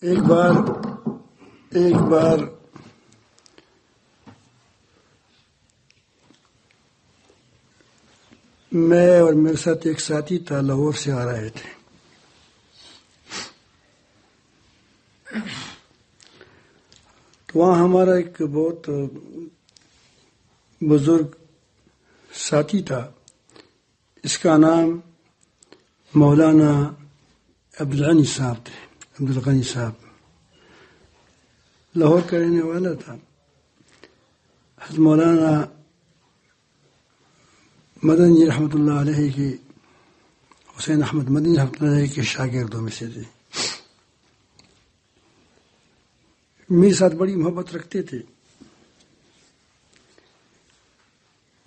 ایک بار میں اور میرے ساتھ ایک ساتھی تھا، لاہور سے آ رہے تھے. تو وہاں ہمارا ایک بہت بزرگ ساتھی تھا، اس کا نام مولانا عبدالغنی صاحب تھے. عبدالغنی صاحب لاہور کا رہنے والا تھا. حضرت مولانا مدنی رحمۃ اللہ علیہ کے، حسین احمد مدنی رحمۃ اللہ علیہ کے شاگردوں میں سے تھے. میرے ساتھ بڑی محبت رکھتے تھے.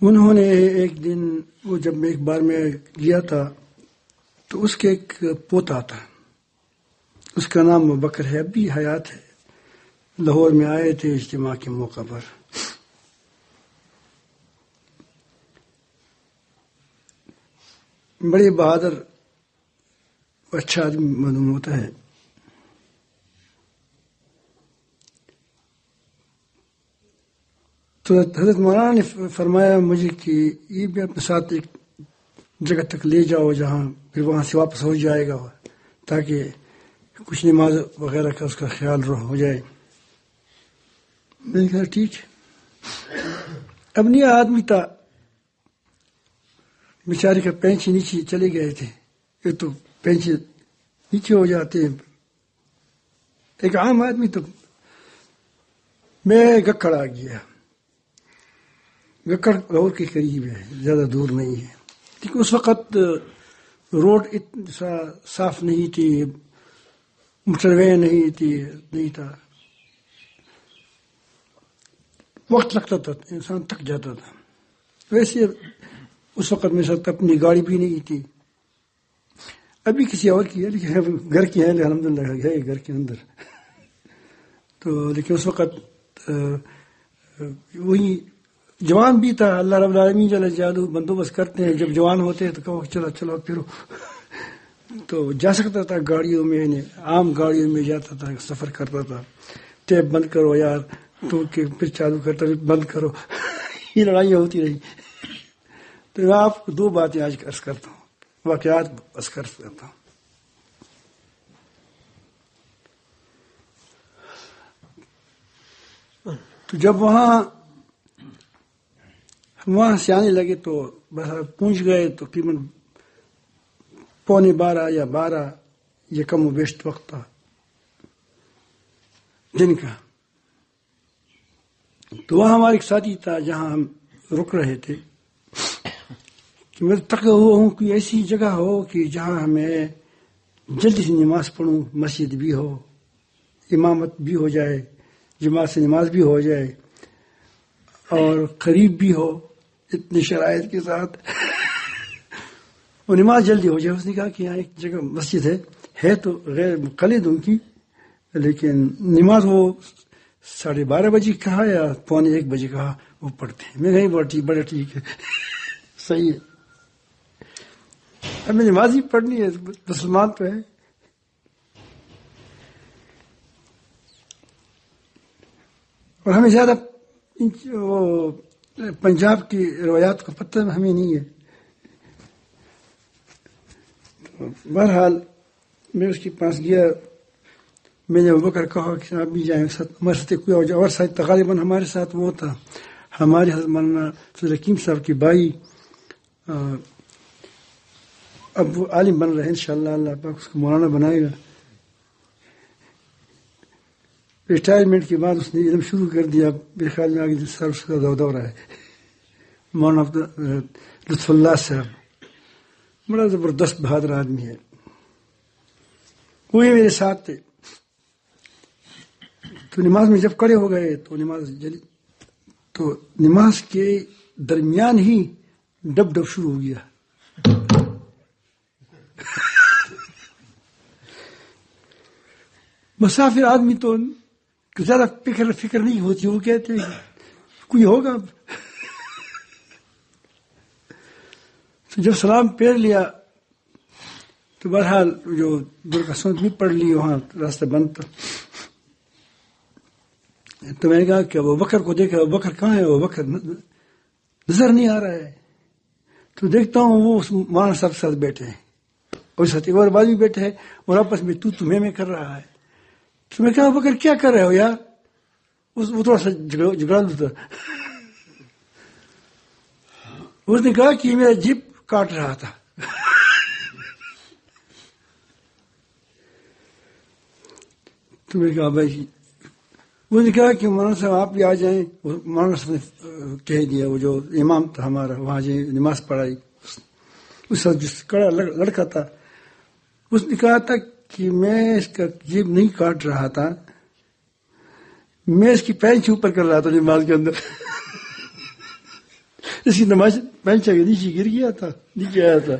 انہوں نے ایک دن، وہ جب ایک بار میں گیا تھا تو اس کے ایک پوتا تھا، اس کا نام ابوبکر ہے، اب بھی حیات ہے. لاہور میں آئے تھے اجتماع کے موقع پر. بڑے بہادر اچھا آدمی معلوم ہوتا ہے. تو حضرت مولانا نے فرمایا مجھے کہ یہ بھی اپنے ساتھ ایک جگہ تک لے جاؤ جہاں پھر وہاں سے واپس ہو جائے گا، تاکہ کچھ نماز وغیرہ کا اس کا خیال ہو جائے. میں نے کہا ٹھیک ہے. اب نیا آدمی تھا، بیچارے کا پینچے نیچے چلے گئے تھے. ایک تو پینچے نیچے ہو جاتے ہیں، ایک عام آدمی. تو میں گکڑ آ گیا. گکڑ لاہور کے قریب ہے، زیادہ دور نہیں ہے. لیکن اس وقت روڈ صاف نہیں تھی، موٹر وے نہیں تھا. وقت لگتا تھا، انسان تھک جاتا تھا. ویسے اس وقت میرے ساتھ اپنی گاڑی بھی نہیں تھی. ابھی کسی اور کی ہے، لیکن گھر کی ہے، الحمدللہ ہے گھر کے اندر. تو لیکن اس وقت وہی جوان بھی تھا. اللہ رب العالمین جل جلالہ بندوبست کرتے ہیں، جب جوان ہوتے ہیں تو کہو چلو پھرو. تو جا سکتا تھا گاڑیوں میں، عام گاڑیوں میں جاتا تھا، سفر کرتا تھا. ٹیپ بند کرو یار، تو پھر چالو کرتا، بند کرو. یہ لڑائیاں ہوتی رہی. تو میں آپ کو دو باتیں آج عرض کرتا ہوں، واقعات عرض کرتا ہوں. تو جب وہاں سے آنے لگے تو پہنچ گئے، تو تقریباً 11:15 یا 12 یہ کم و بیش وقت تھا دن کا. تو وہاں ہمارا ایک ساتھی تھا جہاں ہم رک رہے تھے، کہ میں تک ہوا ہوں کوئی ایسی جگہ ہو کہ جہاں ہمیں جلدی سے نماز پڑھوں، مسجد بھی ہو، امامت بھی ہو جائے، جماعت سے نماز بھی ہو جائے، اور قریب بھی ہو اتنی شرائط کے ساتھ، اور نماز جلدی ہو جائے. اس نے کہا کہ یہاں ایک جگہ مسجد ہے تو غیر مقلد ان کی، لیکن نماز وہ 12:30 بجے کہا یا 1:15 بجے کہا وہ پڑھتے ہیں. میں کہیں بڑا ٹھیک ہے، صحیح ہے. ہمیں نماز ہی پڑھنی ہے، مسلمان تو ہے. اور ہمیں زیادہ وہ پنجاب کی روایات کو پتہ ہمیں نہیں ہے. بہرحال میں اس کے پاس گیا. میں نے ابوبکر کہا کہ آپ بھی جائیں ہمارے ساتھ، کوئی اور ساتھ غالباً ہمارے ساتھ وہ تھا ہمارے حضرت مولانا فضل حکیم صاحب کے بھائی، اب وہ عالم بن رہے ہیں انشاءاللہ، اللہ پاک اس کو مولانا بنائے گا. ریٹائرمنٹ کے بعد اس نے علم شروع کر دیا. میرے خیال میں آگے سر اس کا دورہ ہے. مولانا لطف اللہ صاحب بڑا زبردست بہادر آدمی ہے. وہی میرے ساتھ تھے. تو نماز میں جب کھڑے ہو گئے تو نماز کے درمیان ہی ڈب شروع ہو گیا. مسافر آدمی تو زیادہ فکر نہیں ہوتی، وہ کہتے ہیں کوئی ہوگا. تو جب سلام پھیر لیا تو بہرحال جو دور کا سنت بھی پڑھ لی، وہاں راستہ بند تھا. تو میں نے کہا کہ ابو بکر کو دیکھا، ابو بکر کہاں ہے؟ ابو بکر نظر نہیں آ رہا ہے. تو دیکھتا ہوں وہ اس مولانا صاحب کے ساتھ بیٹھے ہیں، اور ساتھ ایک اور بعد بھی بیٹھے ہیں، اور آپس میں تو میں کر رہا ہے. تو میں کہا ابو بکر کیا کر رہے ہو یار؟ وہ تھوڑا سا جھگڑالو تھا. اس نے کہا کہ میرا جیب کاٹ رہا تھا. تو میں نے کہا بھائی، وہ نے کہا کہ مولانا صاحب آپ بھی آ جائیں. مولانا صاحب نے کہہ دیا، وہ جو امام تھا ہمارا وہاں جائیں نماز پڑھائی. اس وقت جس کڑا لڑکا تھا اس نے کہا تھا کہ میں اس کا جیب نہیں کاٹ رہا تھا، میں اس کی پینچ اوپر کر رہا تھا نماز کے اندر. اس کی نماز پینچ کے نیچے گر گیا تھا، نیچے آیا تھا.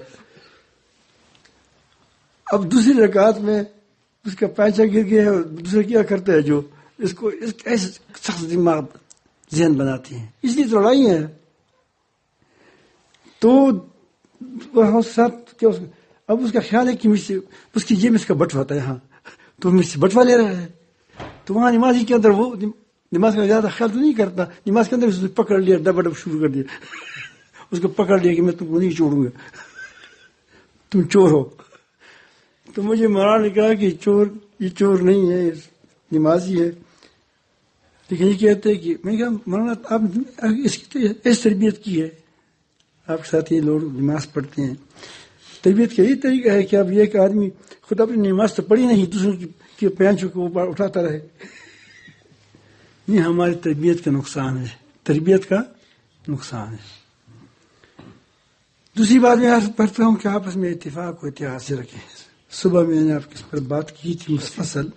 اب دوسری رکعت میں اس کا پینچا گر گیا ہے، اور دوسرے کیا کرتے ہیں جو اس کو ایسے سخت دماغ ذہن بناتی ہیں. اس لیے تو لڑائی ہے. تو اب اس کا خیال ہے کہ مجھ سے اس کی جیب میں اس کا بٹوا تھا یہاں، تو مجھ سے بٹوا لے رہا ہے. تو وہاں نمازی کے اندر وہ نماز کا زیادہ خیال تو نہیں کرتا، نماز کے اندر اس نے پکڑ لیا، ڈبا ڈب شروع کر دیا. اس کو پکڑ لیا کہ میں تم کو نہیں چھوڑوں گا، تم چور ہو. تو مجھے مولانا نے کہا کہ یہ چور نہیں ہے، نمازی ہے. لیکن یہ کہتے ہیں کہ میں نے کہا مولانا آپ اس کی ایسی تربیت کی ہے، آپ کے ساتھ یہ لوگ نماز پڑھتے ہیں. تربیت کا یہی طریقہ ہے کہ اب یہ کہ آدمی خود اپنی نماز تو پڑھی نہیں، دوسروں کی پینچوں کو اوپر اٹھاتا رہے. یہ ہماری تربیت کا نقصان ہے، تربیت کا نقصان ہے. دوسری بات میں عرض کرتا ہوں کہ آپس میں اتفاق و اتحاد سے رکھیں. صبح میں نے آپ کے پر بات کی تھی مفصل.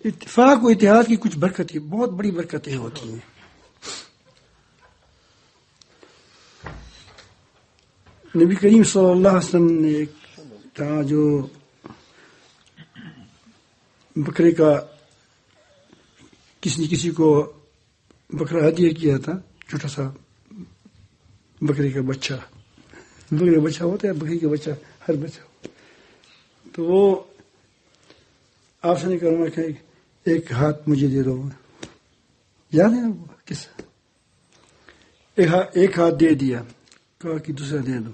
اتفاق و اتحاد کی کچھ برکتیں، بہت بڑی برکتیں ہوتی ہیں. نبی کریم صلی اللہ علیہ وسلم نے ایک تھا جو بکرے کا کسی کو بکرا ہدیہ کیا تھا، چھوٹا سا بکرے کا بچہ. بکرے کا بچہ ہوتا ہے، بکری کا بچہ ہر بچہ. تو وہ آپ سے نہیں کروں کہ ایک ہاتھ مجھے دے دو. یاد ہے وہ کس ایک ہاتھ دے دیا، کہا کہ دوسرا دے دو،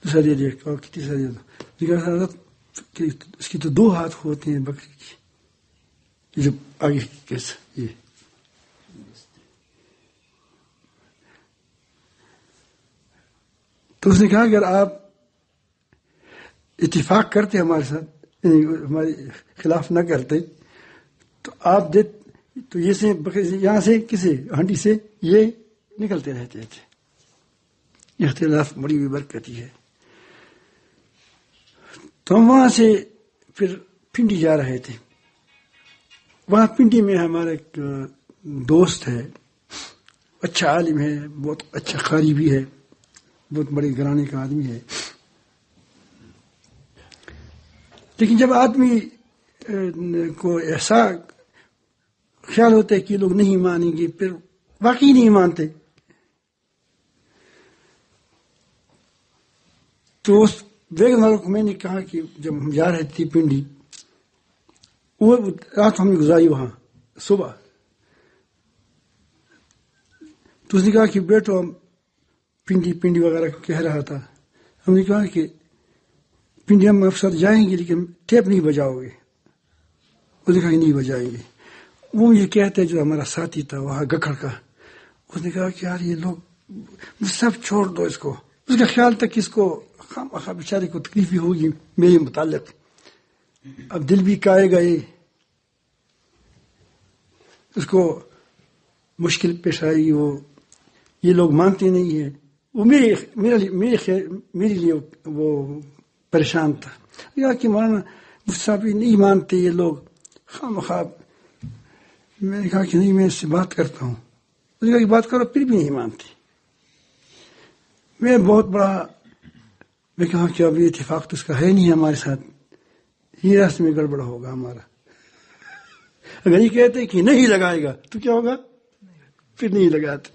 دوسرا دے دیا، کہا کہ تیسرا دے دو. کہ اس کی تو دو ہاتھ ہوتے ہیں بکری کی، جو آگے کیسا یہ. تو اس نے کہا اگر آپ اتفاق کرتے ہمارے ساتھ، ہمارے خلاف نہ کرتے، تو آپ تو یہ سے یہاں سے کسی ہنڈی سے یہ نکلتے رہتے تھے. اختلاف بڑی بھی برکتی ہے. تو ہم وہاں سے پھر پنڈی جا رہے تھے. وہاں پنڈی میں ہمارا ایک دوست ہے، اچھا عالم ہے، بہت اچھا قاری بھی ہے، بہت بڑے گھرانے کا آدمی ہے. لیکن جب آدمی کو ایسا خیال ہوتا ہے کہ لوگ نہیں مانیں گے، پھر واقعی نہیں مانتے. تو اس بیگم والوں کو میں نے کہا کہ جب ہم جا رہے تھے پنڈی، وہ رات ہم نے گزاری وہاں صبح. تو اس نے کہا کہ بیٹو ہم پنڈی وغیرہ کہہ رہا تھا. ہم نے کہا کہ پنڈی ہم افسر جائیں گے لیکن ٹیپ نہیں بجاؤ گے. اس نے کہا کہ نہیں بجائیں گے. وہ مجھے کہتے جو ہمارا ساتھی تھا وہاں گکھڑ کا، اس نے کہا کہ یار یہ لوگ سب چھوڑ دو اس کو. اس کا خیال تھا کہ اس کو بیچارے کو تکلیف بھی ہوگی میرے متعلق، اب دل بھی کائے گا، اس کو مشکل پیش آئے گی. وہ یہ لوگ مانتے نہیں ہیں. وہ میرے لیے وہ پریشان تھا. کہا کہ مولانا صاحب نہیں مانتے یہ لوگ خواہ مخواہ. میں نے کہا کہ نہیں، میں اس سے بات کرتا ہوں. اس نے کہا کہ بات کرو، پھر بھی نہیں مانتی. میں کہا کہ اب یہ اتفاق تو اس کا ہے نہیں ہمارے ساتھ، یہ راستے میں گڑبڑ ہوگا ہمارا. اگر یہ کہتے کہ نہیں لگائے گا تو کیا ہوگا؟ پھر نہیں لگاتے.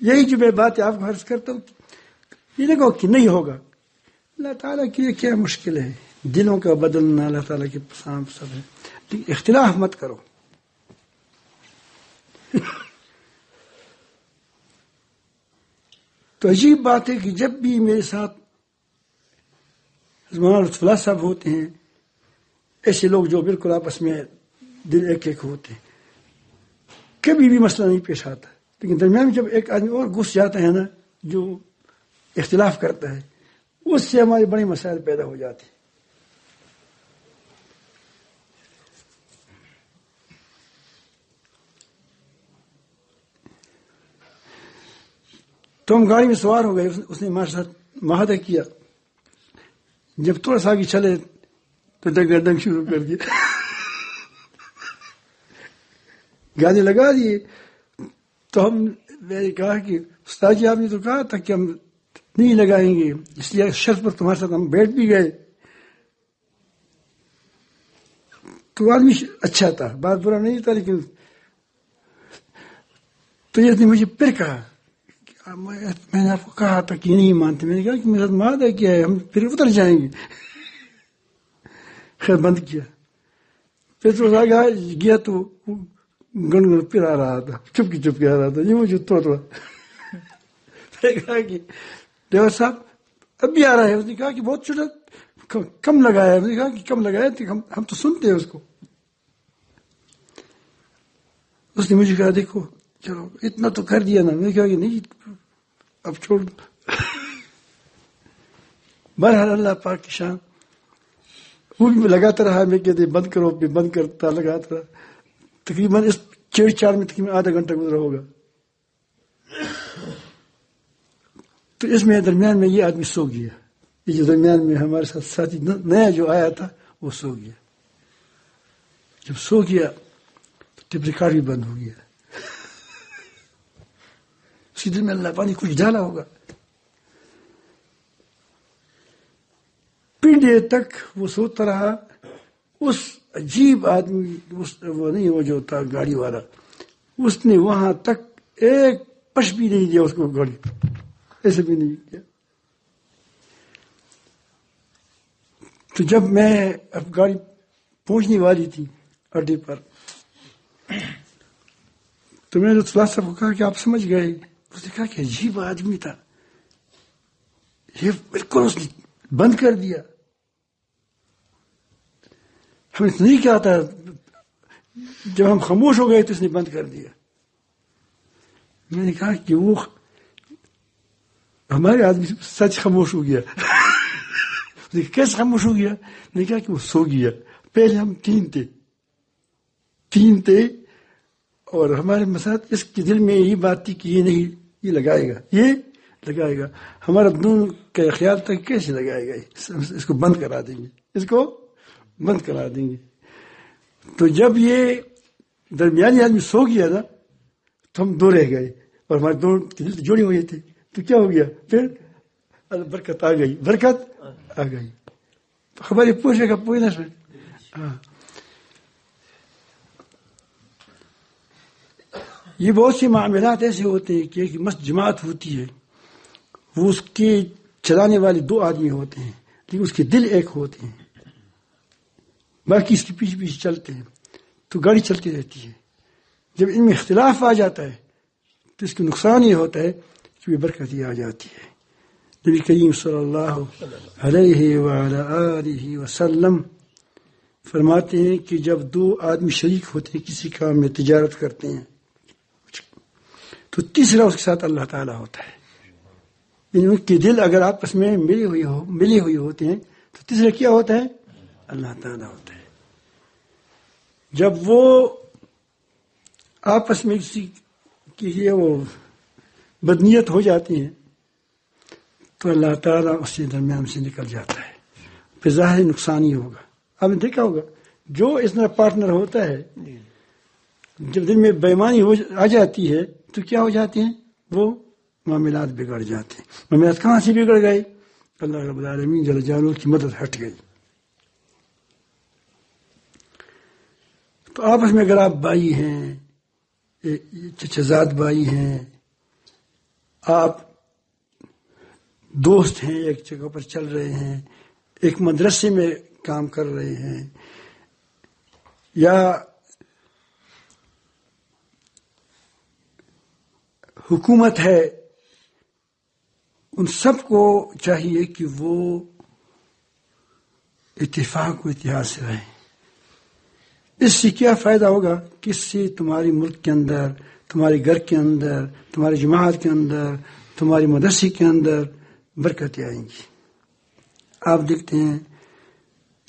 یہی جو میں بات آپ کو عرض کرتا ہوں، یہ دیکھو کہ نہیں ہوگا. اللہ تعالیٰ کی یہ کیا مشکل ہے؟ دلوں کا بدلنا اللہ تعالیٰ کے سامنے سب ہے. لیکن اختلاف مت کرو. تو عجیب بات ہے کہ جب بھی میرے ساتھ مولانا لطف اللہ صاحب ہوتے ہیں، ایسے لوگ جو بالکل آپس میں دل ایک ایک ہوتے ہیں، کبھی بھی مسئلہ نہیں پیش آتا. لیکن درمیان میں جب ایک آدمی اور گھس جاتا ہے نا، جو اختلاف کرتا ہے، اس سے ہمارے بڑے مسائل پیدا ہو جاتے ہیں. تو ہم گاڑی میں سوار ہو گئے. اس نے ہمارے ساتھ معاہدہ کیا، جب تھوڑا سا آگے چلے تو ڈنگ شروع کر دیا. گانے لگا دیے. تو میں نے کہا کہ استاد جی آپ نے تو کہا تھا کہ ہم نہیں لگائیں گے، اس لیے شرط پر تمہارے ساتھ ہم بیٹھ بھی گئے. تو آدمی اچھا تھا، بات برا نہیں تھا. لیکن تو یہ نے مجھے پھر کہا، میں نے آپ کو کہا تھا کہ نہیں مانتے. میں نے کہا کہ میرے ساتھ معاہدہ کیا ہے، ہم پھر اتر جائیں گے. خیر بند کیا. پھر تو آگے گیا تو گن گن پھر آ رہا تھا، چپ کے آ رہا تھا. یہ مجھے تھوڑا میں نے کہا کہ ڈرائیور صاحب اب بھی آ رہا ہے. اس نے کہا کہ بہت چھوٹا کم لگایا ہے. اس نے کہا کہ کم لگایا تو ہم تو سنتے ہیں اس کو. اس نے مجھے کہا دیکھو چلو اتنا تو کر دیا نا. میں نے کہا کہ نہیں اب چھوڑ. بہرحال اللہ پاک کی شان. وہ بھی لگاتا رہا. میں کہتے بند کرو، پھر بند کرتا لگاتا رہا. تقریباً اس چھیڑ چھاڑ میں تقریباً آدھا گھنٹہ گزرا ہوگا. تو اس میں درمیان میں یہ آدمی سو گیا. یہ جو درمیان میں ہمارے ساتھ ساتھی نیا جو آیا تھا وہ سو گیا. جب سو گیا تو ٹیپ ریکارڈ بھی بند ہو گیا. اسی دن میں اللہ پانی کچھ ڈالا ہوگا. پنڈے تک وہ سوتا رہا. اس عجیب آدمی وہ نہیں، وہ جو تھا گاڑی والا، اس نے وہاں تک ایک پش بھی نہیں دیا اس کو. گاڑی ایسے بھی نہیں کیا. تو جب میں اب گاڑی پہنچنے والی تھی اڈے پر، تو میں نے صلاح صاحب کو کہا کہ آپ سمجھ گئے. اس نے کہا کہ عجیب آدمی تھا، یہ بالکل اس نے بند کر دیا. ہمیں نہیں کیا تھا، جب ہم خاموش ہو گئے تو اس نے بند کر دیا. میں نے کہا کہ وہ ہمارے آدمی سچ خاموش ہو گیا. کیسے خاموش ہو گیا؟ میں نے کہا کہ وہ سو گیا. پہلے ہم تین تھے اور ہمارے ساتھ اس کے دل میں یہی بات تھی کہ یہ نہیں، یہ لگائے گا. ہمارا دونوں کا خیال تھا کہ کیسے لگائے گا، اس کو بند کرا دیں گے. تو جب یہ درمیانی آدمی سو گیا نا تو ہم دو رہ گئے اور ہمارے دونوں کے دل جوڑے ہوئے تھے. تو کیا ہو گیا پھر؟ برکت آ گئی. ہماری پوچھنے کا پوچھنا سن. ہاں یہ بہت سی معاملات ایسے ہوتے ہیں کہ ایک مست جماعت ہوتی ہے، وہ اس کے چلانے والے دو آدمی ہوتے ہیں لیکن اس کے دل ایک ہوتے ہیں، باقی اس کے پیچھے پیچھے چلتے ہیں تو گاڑی چلتی رہتی ہے. جب ان میں اختلاف آ جاتا ہے تو اس کا نقصان یہ ہوتا ہے کہ بے برکتی آ جاتی ہے. نبی کریم صلی اللہ علیہ وآلہ آلہ وسلم فرماتے ہیں کہ جب دو آدمی شریک ہوتے ہیں کسی کام میں، تجارت کرتے ہیں، تو تیسرا اس کے ساتھ اللہ تعالیٰ ہوتا ہے. یعنی ان کے دل اگر آپس میں ملے ہوئے ہوتے ہیں تو تیسرا کیا ہوتا ہے؟ اللہ تعالیٰ ہوتا ہے. جب وہ آپس میں کسی کی وہ بدنیت ہو جاتی ہیں تو اللہ تعالیٰ اس کے درمیان سے نکل جاتا ہے. پھر ظاہر نقصان ہی ہوگا. آپ نے دیکھا ہوگا جو اس طرح پارٹنر ہوتا ہے، جب دل میں بےایمانی آ جاتی ہے تو کیا ہو جاتے ہیں؟ وہ معاملات بگڑ جاتے ہیں. معاملات کہاں سے بگڑ گئے؟ اللہ رب العالمین جل جلالہ کی مدد ہٹ گئی. تو آپس میں اگر آپ بھائی ہیں، چچا زاد بھائی ہیں، آپ دوست ہیں، ایک جگہ پر چل رہے ہیں، ایک مدرسے میں کام کر رہے ہیں، یا حکومت ہے، ان سب کو چاہیے کہ وہ اتفاق و اتحاد سے رہیں۔ اس سے کیا فائدہ ہوگا کہ اس سے تمہاری ملک کے اندر، تمہارے گھر کے اندر، تمہاری جماعت کے اندر، تمہاری مدرسے کے اندر برکتیں آئیں گی۔ آپ دیکھتے ہیں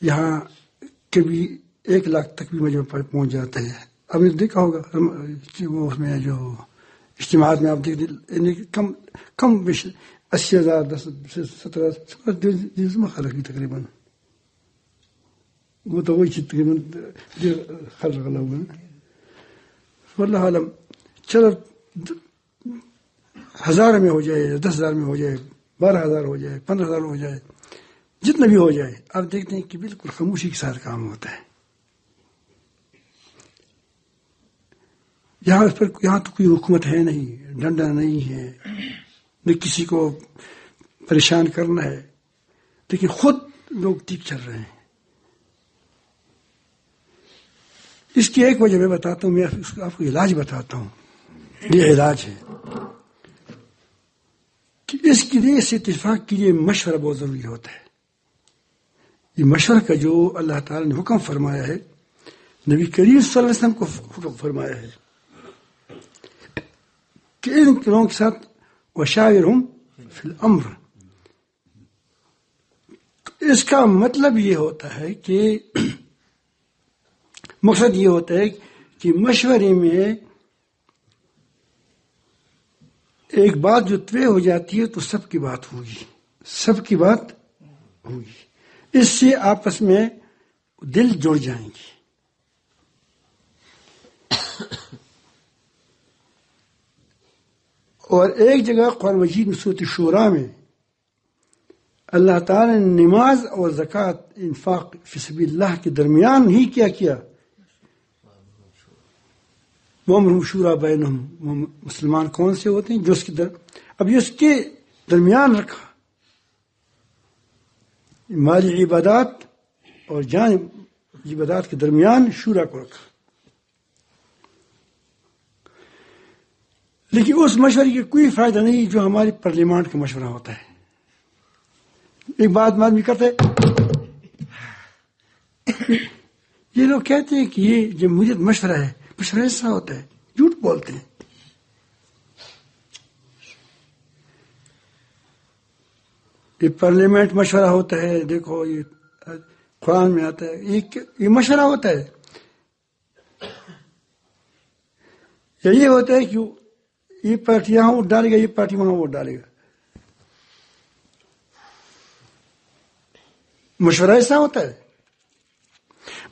یہاں کبھی 1 لاکھ تک بھی مجمع پہنچ جاتا ہے۔ آپ نے دیکھا ہوگا وہ اس میں جو اجتماعات میں آپ دیکھتے کم بیش 80,000 17 خلق تقریباً، وہ تو وہی تقریباً خلق ہوگا واللہ عالم۔ چلو 1000 میں ہو جائے، 10,000 میں ہو جائے، 12,000 ہو جائے، 15,000 ہو جائے، جتنا بھی ہو جائے، آپ دیکھتے ہیں کہ بالکل خاموشی کے ساتھ کام ہوتا ہے۔ یہاں تو کوئی حکومت ہے نہیں، ڈنڈا نہیں ہے، نہ کسی کو پریشان کرنا ہے، لیکن خود لوگ ٹھیک چل رہے ہیں۔ اس کی ایک وجہ میں بتاتا ہوں، میں آپ کو علاج بتاتا ہوں۔ یہ علاج ہے کہ اس کے لیے، اس اتفاق کے لیے مشورہ بہت ضروری ہوتا ہے۔ یہ مشورہ کا جو اللہ تعالی نے حکم فرمایا ہے، نبی کریم صلی اللہ علیہ وسلم کو حکم فرمایا ہے کہ ان لوگوں کے ساتھ وشاورہم فی الامر۔ اس کا مطلب یہ ہوتا ہے کہ مقصد یہ ہوتا ہے کہ مشورے میں ایک بات جو طے ہو جاتی ہے تو سب کی بات ہوگی، سب کی بات ہوگی، اس سے آپس میں دل جڑ جائیں گے۔ اور ایک جگہ قرآن مجید میں سورۃ شورى میں اللہ تعالی نے نماز اور زکوٰۃ، انفاق فی سبیل اللہ کے درمیان ہی کیا کیا؟ وَأَمْرُهُمْ شُورَىٰ بَيْنَهُمْ۔ مسلمان کون سے ہوتے ہیں جو اس کے اب یہ اس کے درمیان رکھا، مالی عبادات اور جان عبادات کے درمیان شورا کو رکھا۔ لیکن اس مشورے کی کوئی فائدہ نہیں جو ہماری پارلیمنٹ کا مشورہ ہوتا ہے۔ ایک بات آدمی کرتے، یہ لوگ کہتے ہیں کہ یہ جمہوریت مشورہ ہے، مشورہ ایسا ہوتا ہے، جھوٹ بولتے ہیں۔ یہ پارلیمنٹ مشورہ ہوتا ہے، دیکھو یہ قرآن میں آتا ہے، یہ مشورہ ہوتا ہے۔ یا یہ ہوتا ہے کہ یہ پارٹی یہاں ووٹ ڈالے گا، یہ پارٹی وہاں ووٹ ڈالے گا، مشورہ ایسا ہوتا ہے؟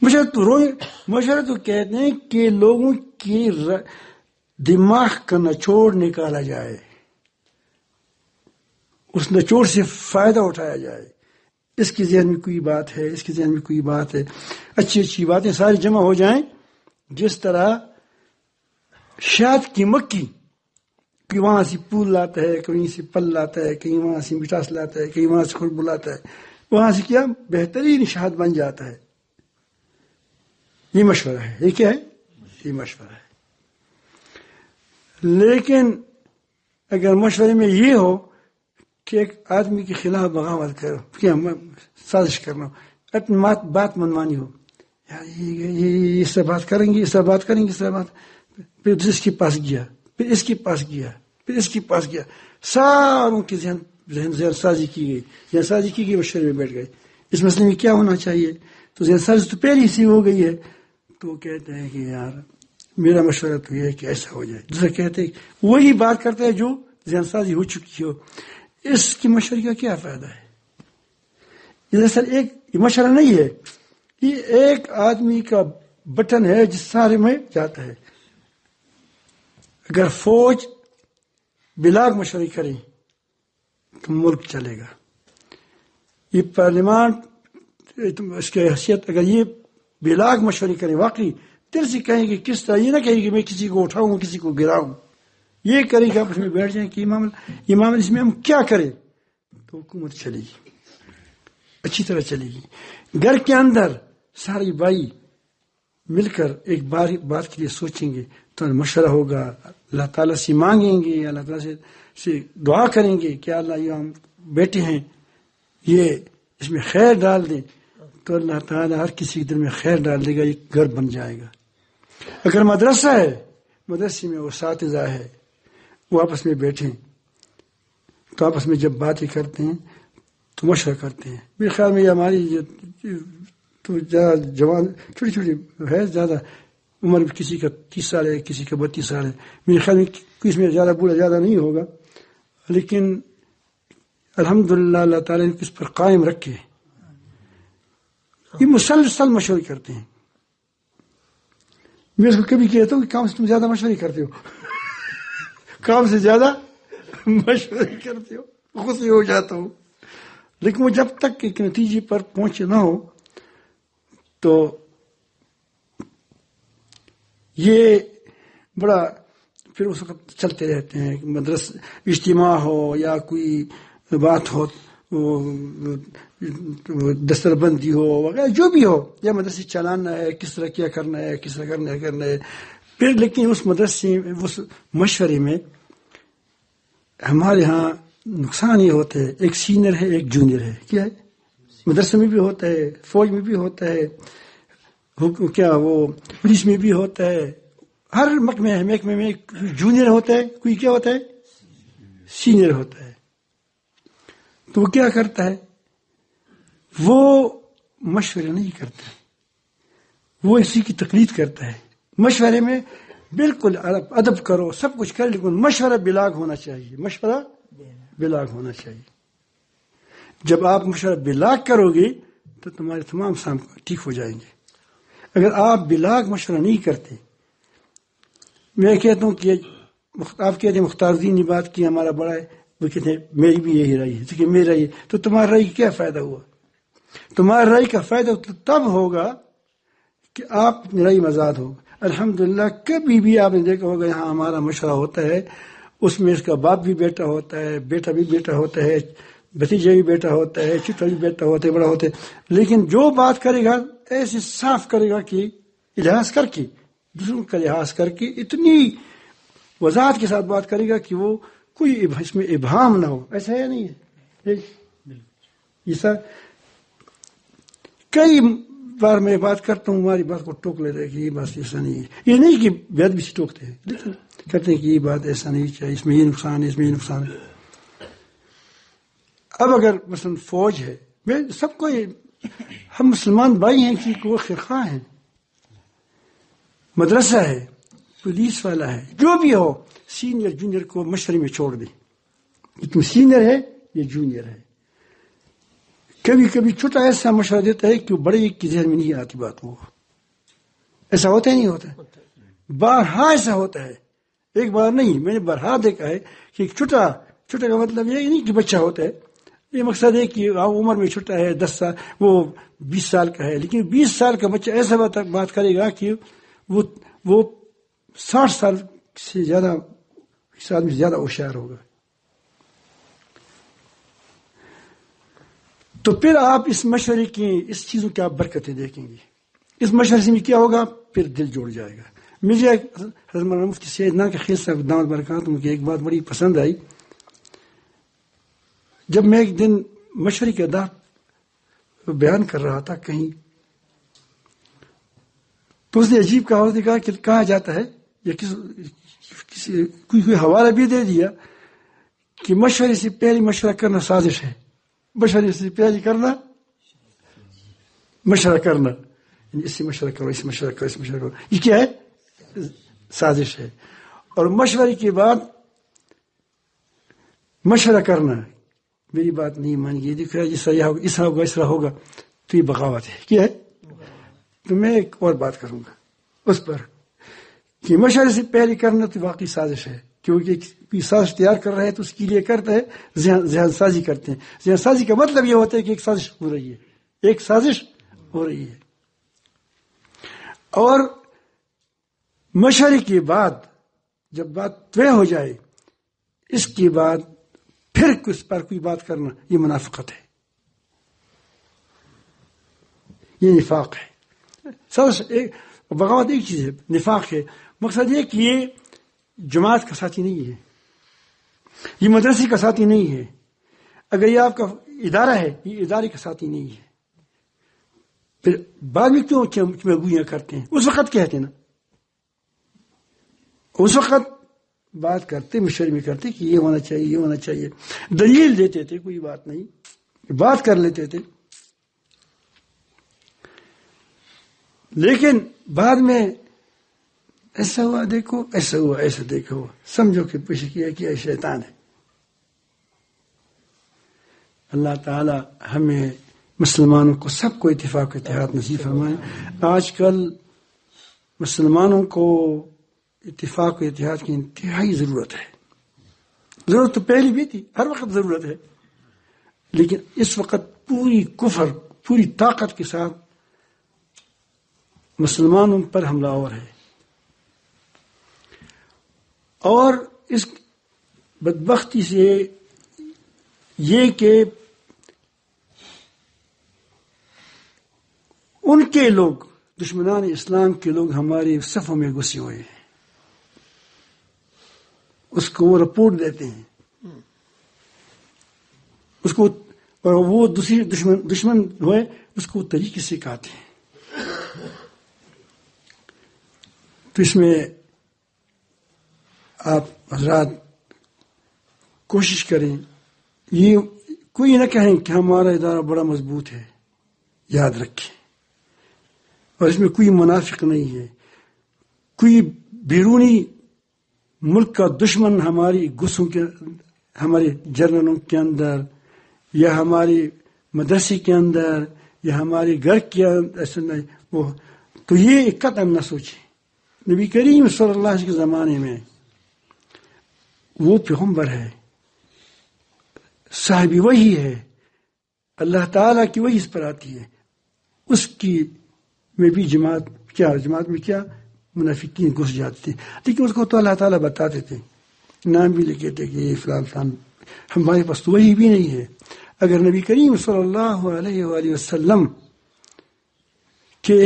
مشورہ تو کہتے ہیں کہ لوگوں کی دماغ کا نچوڑ نکالا جائے، اس نچوڑ سے فائدہ اٹھایا جائے۔ اس کے ذہن میں کوئی بات ہے، اس کے ذہن میں کوئی بات ہے، اچھی اچھی باتیں ساری جمع ہو جائیں۔ جس طرح شہد کی مکھی، کوئی وہاں سے پھول لاتا ہے، کہیں سے پل لاتا ہے، کہیں وہاں سے مٹھاس لاتا ہے، کہیں وہاں سے خوشبو لاتا ہے، وہاں سے کیا بہترین شہد بن جاتا ہے۔ یہ مشورہ ہے، یہ کیا ہے؟ یہ مشورہ ہے۔ لیکن اگر مشورے میں یہ ہو کہ ایک آدمی کے خلاف بغاوت کرو، کیا سازش کرنا، اپنی بات منوانی ہو، یار یہ اس سے بات کریں گے، اس سے بات کریں گے، اس سے بات، پھر اس کے پاس گیا، پھر اس کے پاس گیا، پھر اس کے پاس گیا، ساروں کی ذہن سازی کی گئی، ذہن سازی کی گئی، مشورے میں بیٹھ گئے۔ اس مسئلے میں کیا ہونا چاہیے؟ تو ذہن سازی تو پہلے سے ہو گئی ہے، تو وہ کہتے ہیں کہ یار میرا مشورہ تو یہ ہے کہ ایسا ہو جائے۔ دوسرے کہتے ہیں وہی بات کرتے ہیں جو ذہن سازی ہو چکی ہو۔ اس کی مشورے کا کیا فائدہ ہے؟ یہ دراصل ایک مشورہ نہیں ہے، یہ ایک آدمی کا بٹن ہے جس سارے میں جاتا ہے۔ اگر فوج بلاگ مشورے کرے تو ملک چلے گا۔ یہ پارلیمنٹ اس کی حیثیت اگر یہ بلاگ مشورے کرے، واقعی دل سے کہیں گے، کس طرح، یہ نہ کہیں کہ میں کسی کو اٹھاؤں کسی کو گراؤں، یہ کریں کہ آپس میں بیٹھ جائیں کہ یہ معاملہ اس میں ہم کیا کریں۔ تو حکومت چلے گی، اچھی طرح چلے گی. گھر کے اندر سارے بھائی مل کر ایک بات کے لیے سوچیں گے تو مشورہ ہوگا، اللہ تعالیٰ سے مانگیں گے، اللہ تعالیٰ سے دعا کریں گے کہ اللہ یہ ہم بیٹے ہیں، یہ اس میں خیر ڈال دیں، تو اللہ تعالیٰ ہر کسی کے دل میں خیر ڈال دے گا، یہ گھر بن جائے گا. اگر مدرسہ ہے، مدرسے میں وہ اساتذہ ہے، وہ آپس میں بیٹھیں تو آپس میں جب باتیں کرتے ہیں تو مشورہ کرتے ہیں. میرے خیال میں یہ ہماری تو زیادہ جوان چھوٹی چھوٹی ہے، زیادہ عمر کسی کا 30 سال ہے، کسی کا 32 سال ہے. میرے خیال میں اس میں زیادہ بوڑھا زیادہ نہیں ہوگا، لیکن الحمدللہ اللہ تعالیٰ نے اس پر قائم رکھے. یہ مسلسل مشورے کرتے ہیں. میں اس کو کبھی کہتا ہوں کہ کام سے تم زیادہ مشورے کرتے ہو، کام سے زیادہ مشورے کرتے ہو، خوشی ہو جاتا ہوں. لیکن وہ جب تک ایک نتیجے پر پہنچے نہ ہو تو یہ بڑا پھر اس وقت چلتے رہتے ہیں. مدرسہ اجتماع ہو یا کوئی بات ہو، دستر بندی ہو وغیرہ جو بھی ہو، یا مدرسے چلانا ہے، کس طرح کیا کرنا ہے، کس طرح کرنا ہے. پھر لیکن اس مدرسے اس مشورے میں ہمارے ہاں نقصان یہ ہوتا ہے، ایک سینئر ہے ایک جونیئر ہے. کیا ہے؟ مدرسے میں بھی ہوتا ہے، فوج میں بھی ہوتا ہے، کیا وہ پولیس میں بھی ہوتا ہے، ہر محکمے میں جونیئر ہوتا ہے، کوئی کیا ہوتا ہے، سینئر ہوتا ہے. تو وہ کیا کرتا ہے؟ وہ مشورے نہیں کرتا، وہ اسی کی تقلید کرتا ہے. مشورے میں بالکل ادب کرو، سب کچھ کر، لیکن مشورہ بلاغ ہونا چاہیے، مشورہ بلاغ ہونا چاہیے. جب آپ مشورہ بلاغ کرو گے تو تمہارے تمام کام ٹھیک ہو جائیں گے. اگر آپ بلاغ مشورہ نہیں کرتے، میں کہتا ہوں کہ آپ کہتے ہیں مختار الدین نے بات کی ہمارا بڑا ہے، وہ کہتے ہیں میری بھی یہی رائے ہے، کہ میری رائے، تو تمہاری رائے کیا فائدہ ہوا؟ تمہاری رائے کا فائدہ تب ہوگا کہ آپ رائے مزاد ہوگا. الحمدللہ کبھی بھی آپ نے دیکھا ہوگا یہاں ہمارا مشورہ ہوتا ہے، اس میں اس کا باپ بھی بیٹا ہوتا ہے، بیٹا بھی بیٹا ہوتا ہے، بھتیجا بھی بیٹا ہوتا ہے، چھوٹا بھی بیٹا ہوتا ہے، بڑا ہوتا ہے. لیکن جو بات کرے گا ایسے صاف کرے گا کہ لحاظ کر کے، دوسروں کا لحاظ کر کے اتنی وضاحت کے ساتھ بات کرے گا کہ وہ کوئی اس میں ابہام نہ ہو. ایسا ہے نہیں ہے؟ یہ سر کئی بار میں بات کرتا ہوں، ہماری بات کو ٹوک لیتے ہیں کہ یہ بات ایسا نہیں ہے. یہ نہیں کہ بیت بھی سے ٹوکتے ہیں، لیکن کہتے ہیں کہ یہ بات ایسا نہیں چاہیے، اس میں یہ نقصان ہے، اس میں یہ نقصان ہے. اب اگر مثلا فوج ہے، سب کو ہم مسلمان بھائی ہیں کہ وہ خرخواہ ہیں، مدرسہ ہے، پولیس والا ہے، جو بھی ہو، سینئر جونیئر کو مشورے میں چھوڑ دیں. تم سینئر ہے یہ جونیئر ہے. کبھی کبھی چھوٹا ایسا مشورہ دیتا ہے کہ بڑے کی ذہن میں نہیں آتی بات. وہ ایسا ہوتا ہی نہیں ہوتا، بارہا ایسا ہوتا ہے، ایک بار نہیں، میں نے بارہا دیکھا ہے کہ ایک چھوٹا کا مطلب یہ نہیں کہ بچہ ہوتا ہے، یہ مقصد ہے کہ عمر میں چھوٹا ہے، 10 سال، وہ 20 سال کا ہے، لیکن 20 سال کا بچہ ایسا بات کرے گا کہ وہ 60 سال سے زیادہ، اس آدمی سے زیادہ ہوشیار ہوگا. تو پھر آپ اس مشورے کی، اس چیزوں کی آپ برکتیں دیکھیں گے. اس مشورے سے کیا ہوگا؟ پھر دل جوڑ جائے گا. مجھے حضرت مولانا مفتی سید نان کا خیل صاحب دامت برکاتہ کی ایک بات بڑی پسند آئی. جب میں ایک دن مشورے کے آداب بیان کر رہا تھا کہیں، تو اس نے عجیب کہا کہ کہا جاتا ہے یا کوئی حوالہ بھی دے دیا کہ مشورے سے پہلے مشورہ کرنا سازش ہے. مشورے سے پہلے کرنا مشورہ کرنا، یعنی اس سے مشورہ کرو، اس سے مشورہ کرو، اس سے مشورہ کرو، یہ کیا ہے؟ سازش ہے. اور مشورے کے بعد مشورہ کرنا، میری بات نہیں مانی گئی، دیکھا اس طرح ہوگا، اس طرح ہوگا، اس طرح ہوگا، تو یہ بغاوت ہے. کیا ہے؟ تو میں ایک اور بات کروں گا اس پر کہ مشورے سے پہلے کرنا تو واقعی سازش ہے، کیونکہ کوئی سازش تیار کر رہا ہے تو اس کے لیے کرتا ہے، ذہن سازی کرتے ہیں. ذہن سازی کا مطلب یہ ہوتا ہے کہ ایک سازش ہو رہی ہے، ایک سازش ہو رہی ہے. اور مشورے کے بعد جب بات طے ہو جائے، اس کے بعد پھر اس پر کوئی بات کرنا، یہ منافقت ہے، یہ نفاق ہے. بغاوت ایک چیز ہے، نفاق ہے. مقصد یہ کہ یہ جماعت کا ساتھی نہیں ہے، یہ مدرسے کا ساتھی نہیں ہے، اگر یہ آپ کا ادارہ ہے یہ ادارے کا ساتھی نہیں ہے. پھر بعد میں کیوں چمگویاں کرتے ہیں؟ اس وقت کہتے ہیں نا، اس وقت بات کرتے، مشورے میں کرتے کہ یہ ہونا چاہیے، یہ ہونا چاہیے، دلیل دیتے تھے، کوئی بات نہیں، بات کر لیتے تھے. لیکن بعد میں ایسا ہوا دیکھو، ایسا ہوا، ایسا دیکھو، سمجھو کہ پیش کیا کہ یہ شیطان ہے. اللہ تعالی ہمیں مسلمانوں کو سب کو اتفاق و اتحاد نصیب فرمائے. آج کل مسلمانوں کو اتفاق و اتحاد کی انتہائی ضرورت ہے. ضرورت تو پہلی بھی تھی، ہر وقت ضرورت ہے، لیکن اس وقت پوری کفر پوری طاقت کے ساتھ مسلمانوں پر حملہ آور ہے. اور اس بدبختی سے یہ کہ ان کے لوگ، دشمنان اسلام کے لوگ ہمارے صفوں میں گھسے ہوئے ہیں، اس کو وہ رپورٹ دیتے ہیں، اس کو، اور وہ دوسری دشمن ہوئے اس کو طریقے سے کہتے ہیں. تو اس میں آپ حضرات کوشش کریں، یہ کوئی نہ کہیں کہ ہمارا ادارہ بڑا مضبوط ہے، یاد رکھیں، اور اس میں کوئی منافق نہیں ہے، کوئی بیرونی ملک کا دشمن ہماری گھسوں کے، ہمارے جرنلوں کے اندر یا ہماری مدرسے کے اندر یا ہمارے گھر کے اندر ایسا نہیں وہ. تو یہ قطعاً نہ سوچیں. نبی کریم صلی اللہ علیہ وسلم کے زمانے میں وہ پیغمبر ہے، صاحب وحی ہے، اللہ تعالیٰ کی وحی اس پر آتی ہے، اس کی میں بھی جماعت میں کیا منافقین گھس جاتے تھے، لیکن اس کو تو اللہ تعالیٰ بتاتے تھے، نام بھی لکھے تھے کہ یہ فلان فلان. ہمارے پاس تو وحی بھی نہیں ہے. اگر نبی کریم صلی اللہ علیہ وآلہ وسلم کے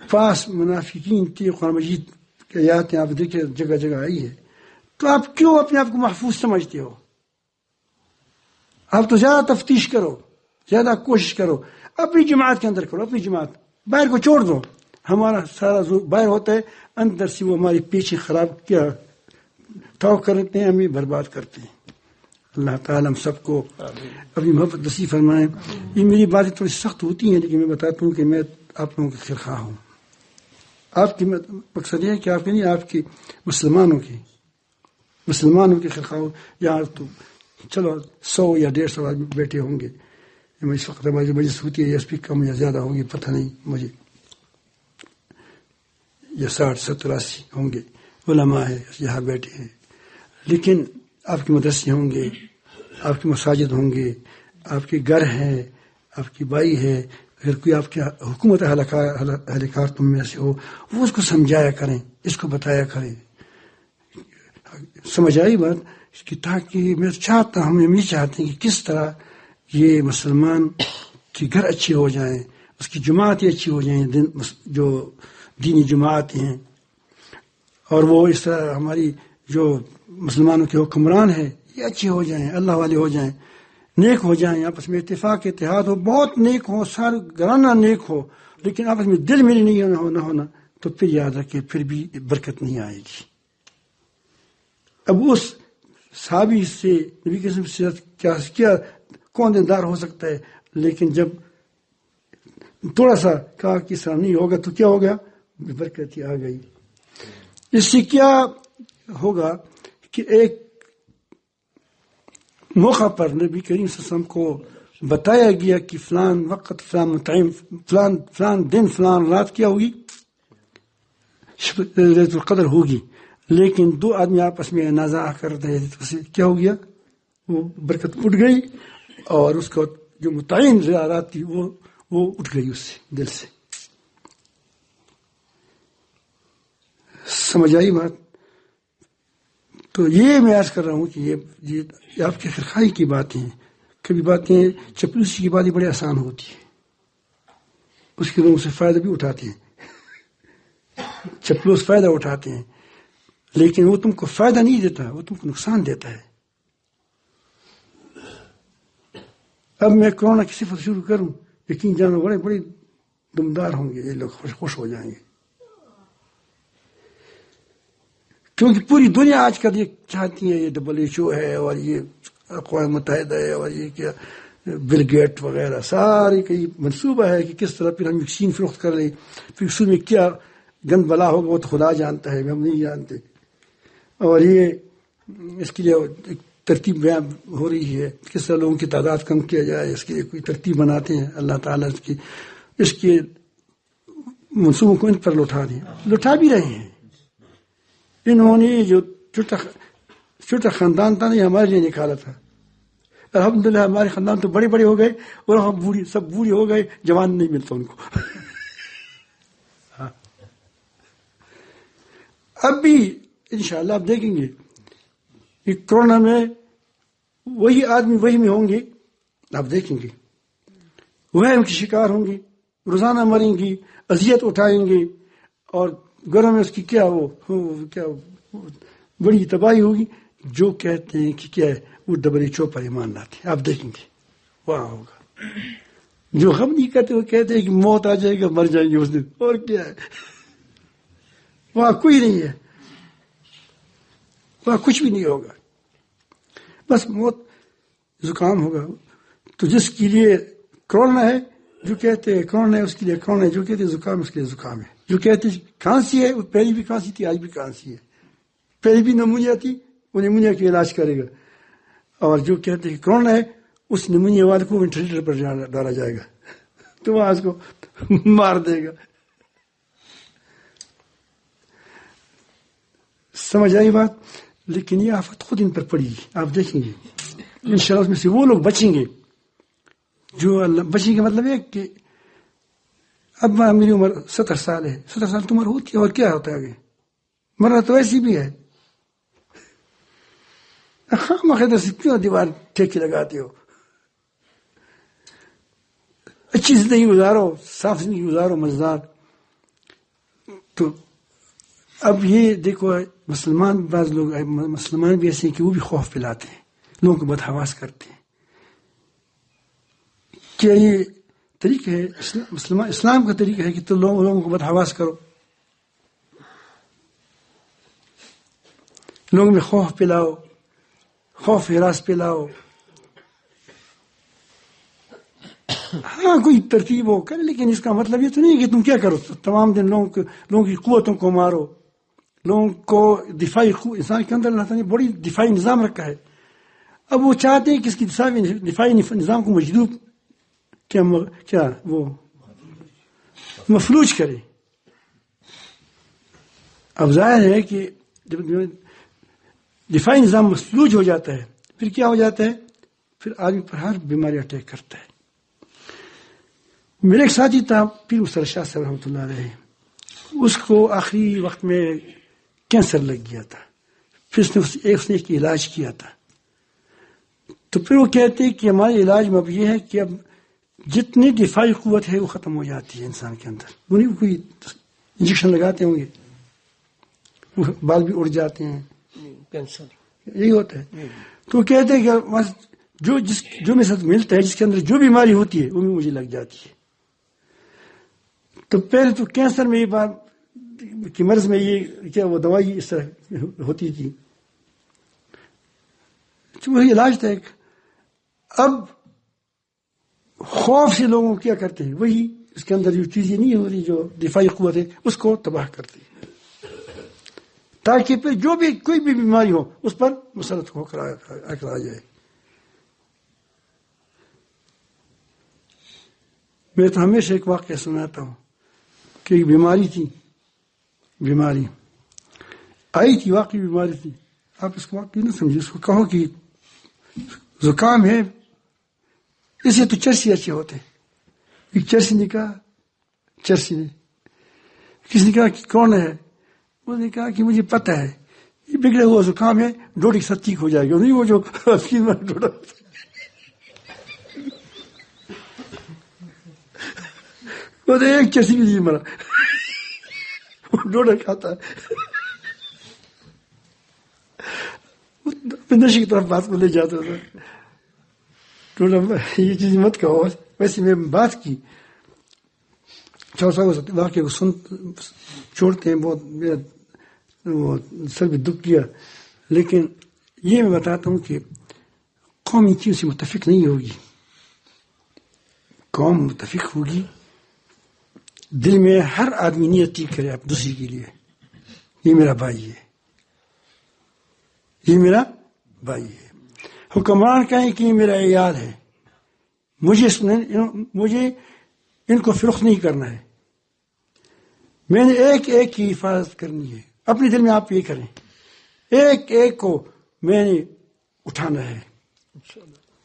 پاس منافقین تھے، قرآن مجید کے آیات آپ دیکھیں جگہ جگہ آئی ہے، تو آپ کیوں اپنے آپ کو محفوظ سمجھتے ہو؟ آپ تو زیادہ تفتیش کرو، زیادہ کوشش کرو، اپنی جماعت کے اندر کرو، اپنی جماعت، باہر کو چھوڑ دو. ہمارا سارا زور باہر ہوتا ہے، اندر سے وہ ہماری پیچھے خراب کیا ٹھاؤ کرتے ہیں، ہمیں برباد کرتے ہیں. اللہ تعالیٰ ہم سب کو اپنی محبت نصیب فرمائے. یہ میری باتیں تھوڑی سخت ہوتی ہیں، لیکن میں بتاتا ہوں کہ میں آپ لوگوں کے خیرخواہ ہوں. آپ کی مقصد یہ ہے کہ آپ کے نہیں، آپ کی مسلمانوں کے خیرخواہ ہوں. یہاں تو چلو 100 یا 150 آدمی بیٹھے ہوں گے، اس وقت ہماری مجلس ہوتی ہے، اس بھی کم یا زیادہ ہوگی پتہ نہیں مجھے، یا 60 70 80 ہوں گے. علماء ہے یہاں بیٹھے ہیں، لیکن آپ کے مدرسے ہوں گے، آپ کے مساجد ہوں گے، آپ کے گھر ہیں، آپ کی بائی ہے. اگر کوئی آپ کے حکومت اہلکار تم میں سے ہو، وہ اس کو سمجھایا کریں، اس کو بتایا کریں. سمجھ آئی بات؟ کہ تاکہ میں چاہتا ہوں، ہم یہ چاہتے ہیں کہ کس طرح یہ مسلمان کے گھر اچھے ہو جائیں، اس کی جماعتیں اچھی ہو جائیں، جو دینی جماعت ہیں، اور وہ اس طرح ہماری جو مسلمانوں کے حکمران ہیں یہ اچھے ہو جائیں، اللہ والے ہو جائیں، نیک ہو جائیں، آپس میں اتفاق اتحاد ہو، بہت نیک ہو، سارا گھرانہ نیک ہو، لیکن آپس میں دل میں نہیں ہونا، تو پھر یاد رکھیں پھر بھی برکت نہیں آئے گی. اب اس صحابی سے نبی کی سے کیا کون دیندار ہو سکتا ہے؟ لیکن جب تھوڑا سا کہا کہ اس طرح نہیں ہوگا تو کیا ہوگا؟ برکت ہی آ گئی. اس سے کیا ہوگا کہ ایک موقع پر نبی کریم صلی اللہ علیہ وسلم کو بتایا گیا کہ فلان وقت، فلان ٹائم، فلان دن، فلان رات کیا ہوگی، لیلۃ القدر ہوگی. لیکن 2 آدمی آپس میں نازع کرتے ہیں تو کیا ہو گیا؟ وہ برکت اٹھ گئی، اور اس کو جو متعین رات تھی وہ اٹھ گئی اس سے، دل سے. سمجھ آئی بات؟ تو یہ میں عرض کر رہا ہوں کہ یہ آپ کی خرخائی کی باتیں ہیں. کبھی باتیں چپلوسی کی باتیں بڑی آسان ہوتی ہے، اس کے لوگ سے فائدہ بھی اٹھاتے ہیں، چپلوس فائدہ اٹھاتے ہیں، لیکن وہ تم کو فائدہ نہیں دیتا، وہ تم کو نقصان دیتا ہے. اب میں کورونا کی صفت شروع کروں، یقین جانو بڑے بڑے دمدار ہوں گے یہ لوگ، خوش ہو جائیں گے، کیونکہ پوری دنیا آج کل یہ چاہتی ہے، یہ WHO ہے اور یہ اقوام متحدہ ہے اور یہ کیا بل گیٹ وغیرہ، سارے کا یہ منصوبہ ہے کہ کس طرح پھر ہم ویکسین فروخت کر لیں. پھر اس میں کیا گند بلا ہوگا وہ تو خدا جانتا ہے، ہم نہیں جانتے. اور یہ اس کے لیے ترتیب بیان ہو رہی ہے کس طرح لوگوں کی تعداد کم کیا جائے، اس کے لیے کوئی ترتیب بناتے ہیں. اللہ تعالیٰ اس کے منصوبوں کو ان پر لٹا بھی رہے ہیں. انہوں نے جو چھوٹا خاندان تھا نہیں ہمارے لیے نکالا تھا. الحمدللہ ہمارے خاندان تو بڑے بڑے ہو گئے اور ہم سب بوڑھے ہو گئے، جوان نہیں ملتا ان کو. اب بھی انشاءاللہ آپ دیکھیں گے کہ کورونا میں وہی آدمی وہی میں ہوں گے، آپ دیکھیں گے وہم کے شکار ہوں گے، روزانہ مریں گی، اذیت اٹھائیں گے، اور گھروں میں اس کی کیا بڑی تباہی ہوگی. جو کہتے ہیں کہ کیا ہے وہ WHO پر ایمان لاتے ہیں، آپ دیکھیں گے وہاں ہوگا. جو ہم نہیں کرتے وہ کہتے ہیں کہ موت آ جائے گا، مر جائیں گے اس دن، اور کیا ہے وہاں کوئی نہیں ہے، وہاں کچھ بھی نہیں ہوگا، بس موت زکام ہوگا. تو جس کے لیے کورونا ہے، جو کہتے ہیں کورونا ہے اس کے لیے کورونا ہے، جو کہتے ہیں زکام اس کے لیے زکام ہے، جو کہتے ہیں کھانسی ہے، پہلی بھی کھانسی تھی آج بھی کھانسی ہے، پہلی بھی نمونیا تھی وہ نمونیا کا علاج کرے گا، اور جو کہتے ہیں کہ کورونا ہے اس نمونیا والے کو وینٹیلیٹر پر ڈالا جائے گا تو وہاں اس کو مار دے گا. سمجھ آئی بات؟ لیکن یہ آفت خود ان پر پڑی گی، آپ دیکھیں گے انشاءاللہ اس میں سے وہ لوگ بچیں گے جو اللہ بچیں گے. مطلب ہے کہ اب میری عمر 70 سال ہے، 70 سال تو عمر ہوتی ہے، اور کیا ہوتا ہے آگے، مرنا تو ایسی بھی ہے. خام سے کیوں دیوار ٹھیکی لگاتے ہو؟ اچھی زندگی گزارو، صاف زندگی گزارو، مزدار. تو اب یہ دیکھو مسلمان، بعض لوگ مسلمان بھی ایسے ہیں کہ وہ بھی خوف پلاتے ہیں، لوگوں کو بدحواس کرتے ہیں. کیا یہ طریقہ ہے اسلام کا طریقہ ہے کہ تو لوگوں کو بدحواس کرو، لوگوں میں خوف پلاؤ، خوف ہراس پلاؤ؟ ہاں کوئی ترتیب ہو کر، لیکن اس کا مطلب یہ تو نہیں کہ تم کیا کرو تمام دن لوگوں کی قوتوں کو مارو، لوگوں کو دفاعی انسان کے اندر اللہ تعالیٰ نے بڑی دفاعی نظام رکھا ہے. اب وہ چاہتے ہیں کہ اس کی دفاعی نظام کو مجذوب کیا وہ مفلوج کرے. اب ظاہر ہے کہ جب دفاعی نظام مفلوج ہو جاتا ہے پھر کیا ہو جاتا ہے، پھر آدمی پر ہر بیماری اٹیک کرتا ہے. میرے ایک ساتھی تھا پیر مسر شاہ صاحب رحمۃ اللہ علیہ، اس کو آخری وقت میں کینسر لگ گیا تھا، پھر اس نے ایک علاج کیا تھا. تو پھر وہ کہتے ہیں کہ ہمارے علاج میں اب یہ ہے کہ اب جتنی دفاعی قوت ہے وہ ختم ہو جاتی ہے انسان کے اندر. انہیں کوئی انجیکشن لگاتے ہوں گے، بال بھی اڑ جاتے ہیں، کینسر یہی ہوتا ہے. تو وہ کہتے ہیں کہ جو میرے ساتھ ملتا ہے، جس کے اندر جو بیماری ہوتی ہے وہ بھی مجھے لگ جاتی ہے. تو پہلے تو کینسر میں یہ بات کہ مرض میں یہ کیا وہ دوائی اس طرح ہوتی تھی، وہی علاج تھا ایک. اب خوف سے لوگوں کیا کرتے ہیں، وہی اس کے اندر جو چیزیں نہیں ہو رہی، جو دفاعی قوت ہے اس کو تباہ کرتے ہیں، تاکہ پھر جو بھی کوئی بھی بیماری ہو اس پر مسلط ہو کر آ جائے. میں تو ہمیشہ ایک واقعہ سناتا ہوں کہ ایک بیماری آئی تھی، واقعی بیماری تھی. آپ اس کو واقعی نہ سمجھے، اس کو کہو کہ زکام ہے، اسے تو چرسی اچھے ہوتے. ایک چرسی نے کہا، کسی نے کہا کہ کون ہے، اس نے کہا کہ مجھے پتہ ہے یہ بگڑا ہوا زکام ہے، ڈوڈی کے ساتھ ٹھیک ہو جائے گا، نہیں وہ جو ڈوڈا وہ تو ایک چرسی بھی نہیں مرا، وہ ڈوڈا کھاتا ہے، نشے کی طرف بات کو لے جاتا تھا. ڈوڈا یہ چیز مت کہو. ویسے میں بات کی چوسا واقعے کو چھوڑتے ہیں، بہت میرا وہ سر بھی دکھ گیا، لیکن یہ میں بتاتا ہوں کہ قوم ان چیزوں سے متفق نہیں ہوگی. قوم متفق ہوگی، دل میں ہر آدمی نیت ٹھیک کرے آپ دوسری کے لیے، یہ میرا بھائی ہے، یہ میرا بھائی ہے. حکمران کہیں کہ یہ میرا عیال ہے، مجھے ان کو فروخت نہیں کرنا ہے، میں نے ایک ایک کی حفاظت کرنی ہے. اپنے دل میں آپ یہ کریں، ایک ایک کو میں نے اٹھانا ہے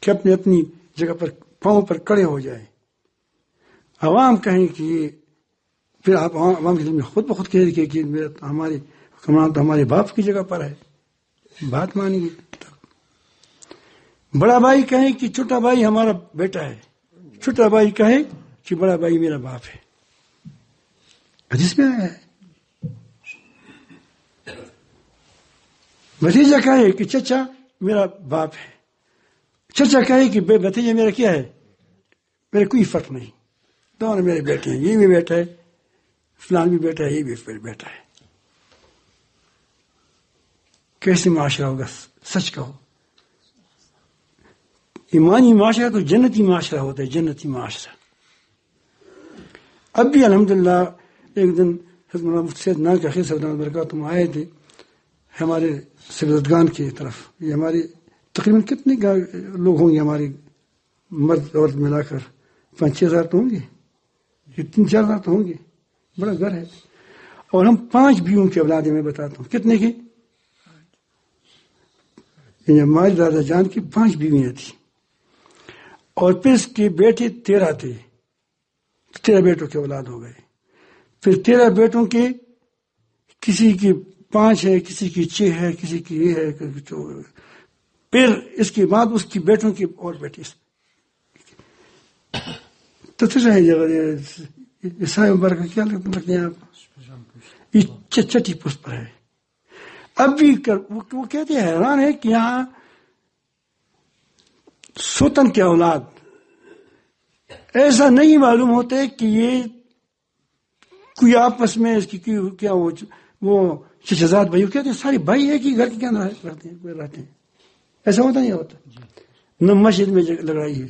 کہ اپنی جگہ پر پاؤں پر کڑے ہو جائیں. عوام کہیں کہ پھر آپ عوام کے دل میں خود بخود کہہ کہ ہمارے حکمران تو ہمارے باپ کی جگہ پر ہے، بات مانیں گے. بڑا بھائی کہے کہ چھوٹا بھائی ہمارا بیٹا ہے، چھوٹا بھائی کہے کہ بڑا بھائی میرا باپ ہے. حدیث میں آیا ہے. بھتیجا کہے کہ چچا میرا باپ ہے، چچا کہے کہ بھتیجا میرا کیا ہے، میرے کوئی فرق نہیں، دونوں میرے بیٹے ہیں، یہ بھی بیٹا ہے، فلان بھی بیٹا ہے، یہ بھی بیٹا ہے. کیسے معاشرہ ہوگا؟ سچ کہو. ایمانی معاشرہ تو جنتی معاشرہ ہوتا ہے، جنتی معاشرہ. اب بھی الحمدللہ ایک دن حضرت مولانا مفتی سید نانک اخیر صاحب برکاتہم آئے تھے ہمارے سبزدگان کی طرف. یہ ہمارے تقریباً کتنے لوگ ہوں گے ہمارے مرد عورت ملا کر؟ 5-6 ہزار تو ہوں گے، یہ 3-4 ہزار تو ہوں گے. بڑا گھر ہے. اور ہم 5 بیویوں کی اولاد میں بتاتا ہوں. کتنے کی؟ ہمارے دادا جان کی 5 بیویاں تھیں، اور پھر اس کے بیٹے 13 تھے. 13 بیٹوں کے اولاد ہو گئے. پھر 13 بیٹوں کے کسی کی 5 ہے، کسی کی 6 ہے، کسی کی یہ ہے. پھر اس کے بعد اس کی بیٹوں کی اور بیٹے تو عیسائی مبارک کیا لگتے ہیں آپ؟ یہ چٹی پشت پر ہے. اب بھی وہ کہتے ہیں حیران ہے کہ یہاں سوتن کے اولاد ایسا نہیں معلوم ہوتے کہ یہ کوئی آپس میں اس کی کیا وہ شہزاد بھائی کہتے ہیں سارے بھائی ہے کہ گھر کے اندر رہتے ہیں. ایسا ہوتا نہیں ہوتا. نہ مسجد میں لڑائی ہے.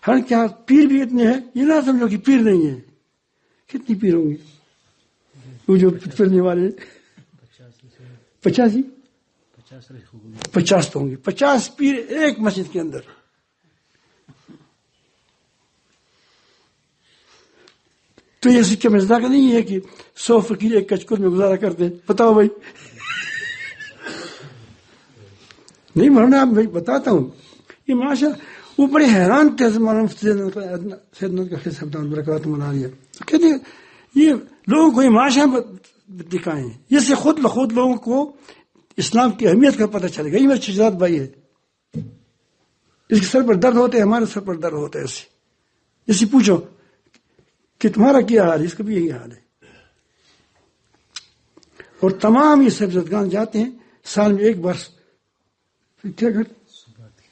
ہر کیا پیر بھی اتنے ہیں، یہ نہ سمجھو کہ پیر نہیں ہے. کتنی پیر ہوں گے وہ جو چلنے والے؟ 50 تو ہوں گے. 50 پیر ایک مسجد کے اندر. تو یہ سکے مزداق نہیں ہے کہ 100 فقیر ایک کچکر میں گزارا کرتے. بتاؤ بھائی. نہیں مرنا، آپ میں بتاتا ہوں. یہ معاشرہ وہ بڑے حیران تھے. کہتے یہ لوگوں کو یہ معاشرہ دکھائیں، اس سے خود بخود لوگوں کو اسلام کی اہمیت کا پتہ چلے گا. یہ میرا شہزاد بھائی ہے، اس کے سر پر درد ہوتے ہے، ہمارے سر پر درد ہوتا ہے. اس سے پوچھو کہ تمہارا کیا حال ہے، اس کا بھی یہی حال ہے. اور تمام یہ سبزدگان جاتے ہیں سال میں ایک بار کیا کرتے،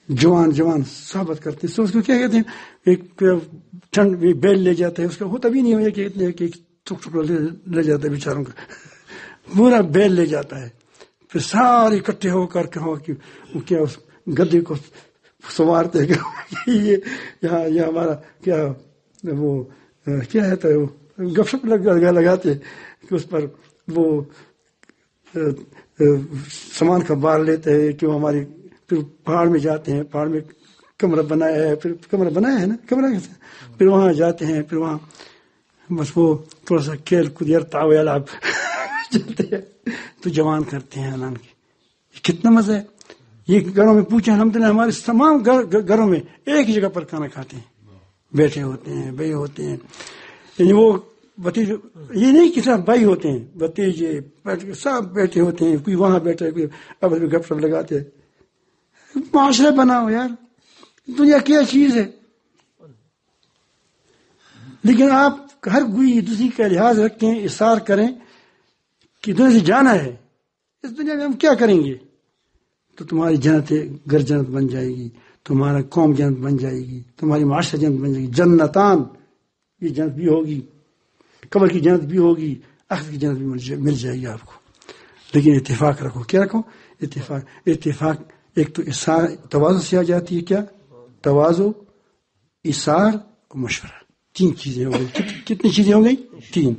جوان صحبت کرتے ہیں. اس کو کیا کہتے ہیں، ایک ٹھنڈ بیل لے جاتے ہیں. اس کا ہوتا بھی نہیں ہو کہ اتنے ٹکڑا لے جاتا ہے بیچاروں کا، پورا بیل لے جاتا ہے. پھر سارے اکٹھے ہو کر کہو کہ کیا اس گدے کو سنوارتے ہیں کہ یہ ہمارا کیا وہ کیا ہے تو گپ شپ لگاتے کہ اس پر وہ سامان کا بار لیتے ہیں کہ وہ ہماری. پھر پہاڑ میں جاتے ہیں، پہاڑ میں کمرہ بنایا ہے، پھر کمرہ بنایا ہے نا، کمرہ کیسے، پھر وہاں جاتے ہیں، پھر وہاں بس وہ تھوڑا سا کھیل کود تاویل آپ چلتے ہیں تو جوان کرتے ہیں اعلان کی. کتنا مزہ ہے. یہ گھروں میں پوچھیں الحمدللہ ہمارے تمام گھروں میں ایک ہی جگہ پر کھانا کھاتے ہیں، بیٹھے ہوتے ہیں، بھائی ہوتے ہیں. یعنی وہ بتیجے یہ نہیں کہ صرف بھائی ہوتے ہیں، بتیجے سب بیٹھے ہوتے ہیں، کوئی وہاں بیٹھا ہے، کوئی آپس میں گپ شپ لگاتے ہیں. معاشرہ بناؤ یار، دنیا کیا چیز ہے. لیکن آپ ہر کوئی دوسری کا لحاظ رکھیں، اصرار کریں کہ دنیا سے جانا ہے، اس دنیا میں ہم کیا کریں گے؟ تو تمہاری جنت گھر جنت بن جائے گی، تمہارا قوم جنت بن جائے گی، تمہاری معاشرہ جنت بن جائے گی. جنتان، یہ جنت بھی ہوگی، قبر کی جنت بھی ہوگی، آخرت کی جنت بھی مل جائے گی آپ کو. لیکن اتفاق رکھو. کیا رکھو؟ اتفاق. ایک تو تواضع سے آ جاتی ہے. کیا؟ تواضع، ایثار اور مشورہ. 3 چیزیں ہو گئی. کتنی چیزیں ہو گئی؟ 3.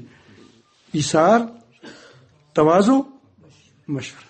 ایثار، تواضع، مشورہ.